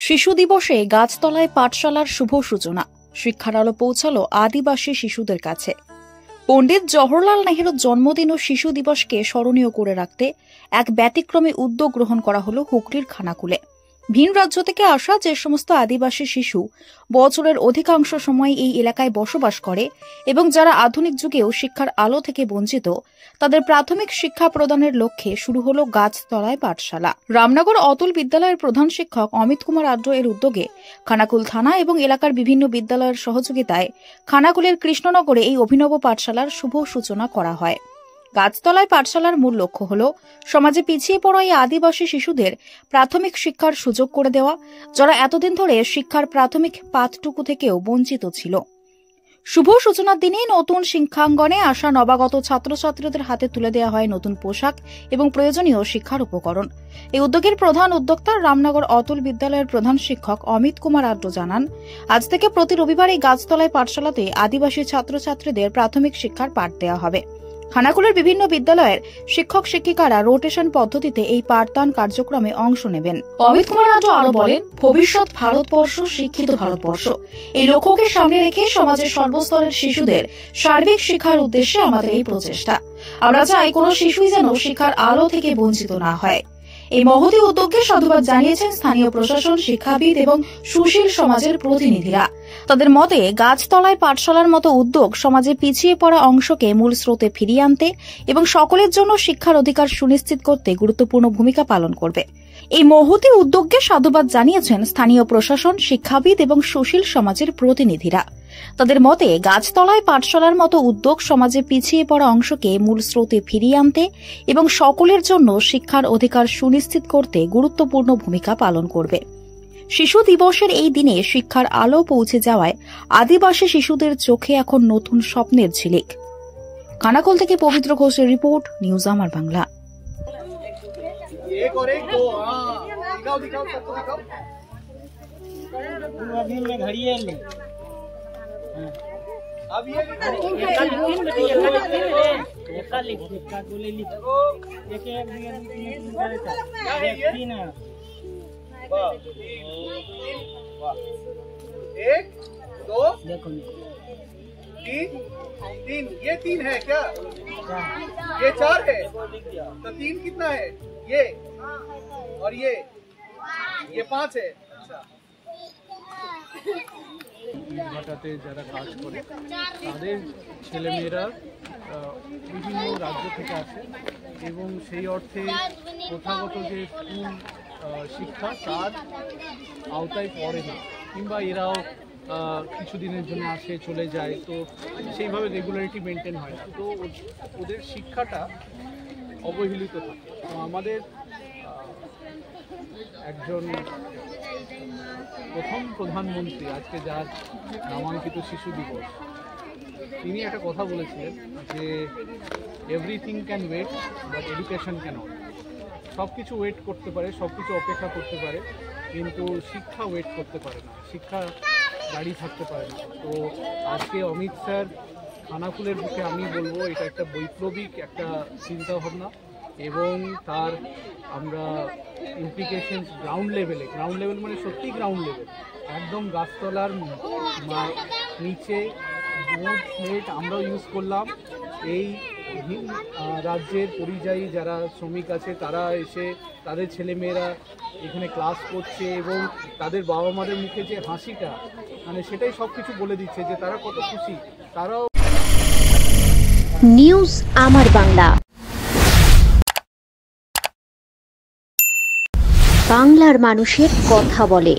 শিশু দিবসে গাছতলায় পাঠশালার শুভ সূচনা। শিক্ষার আলো পৌঁছালো আদিবাসী শিশুদের কাছে। পণ্ডিত জওহরলাল নেহরুর জন্মদিন ও শিশু দিবসকে স্মরণীয় করে রাখতে এক ব্যতিক্রমী উদ্যোগ গ্রহণ করা হলো হুগলির খানাকুলে। ভিন রাজ্য থেকে আসা যে সমস্ত আদিবাসী শিশু বছরের অধিকাংশ সময় এই এলাকায় বসবাস করে এবং যারা আধুনিক যুগেও শিক্ষার আলো থেকে বঞ্চিত, তাদের প্রাথমিক শিক্ষা প্রদানের লক্ষ্যে শুরু হলো গাছতলায় পাঠশালা। রামনগর অতুল বিদ্যালয়ের প্রধান শিক্ষক অমিত কুমার আড্ড এর উদ্যোগে খানাকুল থানা এবং এলাকার বিভিন্ন বিদ্যালয়ের সহযোগিতায় খানাকুলের কৃষ্ণনগরে এই অভিনব পাঠশালার শুভ সূচনা করা হয়। গাছতলায় পাঠশালার মূল লক্ষ্য হল সমাজে পিছিয়ে পড়া এই আদিবাসী শিশুদের প্রাথমিক শিক্ষার সুযোগ করে দেওয়া, যারা এতদিন ধরে শিক্ষার প্রাথমিক পাঠটুকু থেকেও বঞ্চিত ছিল। শুভ সূচনার দিনে নতুন শিক্ষাঙ্গনে আসা নবাগত ছাত্রছাত্রীদের হাতে তুলে দেওয়া হয় নতুন পোশাক এবং প্রয়োজনীয় শিক্ষার উপকরণ। এই উদ্যোগের প্রধান উদ্যোক্তা রামনগর অতুল বিদ্যালয়ের প্রধান শিক্ষক অমিত কুমার আড্ড জানান, আজ থেকে প্রতি রবিবার এই গাছতলায় পাঠশালাতে আদিবাসী ছাত্রছাত্রীদের প্রাথমিক শিক্ষার পাঠ দেওয়া হবে। খানাকুলের বিভিন্ন বিদ্যালয়ের শিক্ষক শিক্ষিকারা রোটেশন পদ্ধতিতে এই পাঠদান কার্যক্রমে অংশ নেবেন। অমিত কুমার আড্ড আরো বলেন, ভবিষ্যৎ ভারতবর্ষ শিক্ষিত ভারতবর্ষ, এই লক্ষ্যকে সামনে রেখে সমাজের সর্বস্তরের শিশুদের সার্বিক শিক্ষার উদ্দেশ্যে আমাদের এই প্রচেষ্টা। আমরা চাই কোনো শিশুই যেন শিক্ষার আলো থেকে বঞ্চিত না হয়। এই মহতী উদ্যোগকে সাধুবাদ জানিয়েছেন স্থানীয় প্রশাসন, শিক্ষাবিদ এবং সুশীল সমাজের প্রতিনিধিরা। তাদের মতে গাছতলায় পাঠশালার মতো উদ্যোগ সমাজে পিছিয়ে পড়া অংশকে মূল স্রোতে ফিরিয়ে আনতে এবং সকলের জন্য শিক্ষার অধিকার সুনিশ্চিত করতে গুরুত্বপূর্ণ ভূমিকা পালন করবে। এই মহতী উদ্যোগকে সাধুবাদ জানিয়েছেন স্থানীয় প্রশাসন, শিক্ষাবিদ এবং সুশীল সমাজের প্রতিনিধিরা। তাদের মতে গাছতলায় পাঠশালার মতো উদ্যোগ সমাজে পিছিয়ে পড়া অংশকে মূল স্রোতে ফিরিয়ে আনতে এবং সকলের জন্য শিক্ষার অধিকার সুনিশ্চিত করতে গুরুত্বপূর্ণ ভূমিকা পালন করবে। শিশু দিবসের এই দিনে শিক্ষার আলো পৌঁছে যাওয়ায় আদিবাসী শিশুদের চোখে এখন নতুন স্বপ্নের ঝিলিক। খানাকুল থেকে পবিত্র ঘোষের রিপোর্ট, নিউজ আমার বাংলা। अब ये एक दो तीन तीन, ये तीन है क्या? ये चार है तो तीन कितना है? ये और ये पांच है। ঘটাতে যারা কাজ করে তাদের ছেলেমেয়েরা বিভিন্ন রাজ্য থেকে আসে এবং সেই অর্থে প্রথাগত যে স্কুল শিক্ষা তার আওতায় পড়ে না, কিংবা এরাও কিছুদিনের জন্য আসে চলে যায়, তো সেইভাবে রেগুলারিটি মেনটেন হয় না, তো ওদের শিক্ষাটা অবহেলিত থাকে। তো আমাদের একজন প্রথম প্রধানমন্ত্রী, আজকে যার নামাঙ্কিত শিশু দিবস, তিনি একটা কথা বলেছিলেন যে everything can wait but education can not. সব কিছু ওয়েট করতে পারে, সব কিছু অপেক্ষা করতে পারে, কিন্তু শিক্ষা ওয়েট করতে পারে না, শিক্ষা দাঁড়িয়ে থাকতে পারে না। তো আজকে অমিত স্যার খানাকুলের বুকে, আমি বলবো এটা একটা বৈপ্লবিক একটা চিন্তাভাবনা এবং তার আমরা ইমপ্লিকেশনস গ্রাউন্ড লেভেল মানে সত্যি গ্রাউন্ড লেভেল, একদম গাছতলার নিচে বোর্ড প্লেট আমরাও ইউজ করলাম। এই রাজ্যের পরিযায়ী যারা শ্রমিক আছে তারা এসে তাদের ছেলেমেয়েরা এখানে ক্লাস করছে এবং তাদের বাবা মাদের মুখে যে হাসিটা, মানে সেটাই সব কিছু বলে দিচ্ছে যে তারা কত খুশি। তারাও নিউজ আমার বাংলা, বাংলার মানুষের কথা বলে।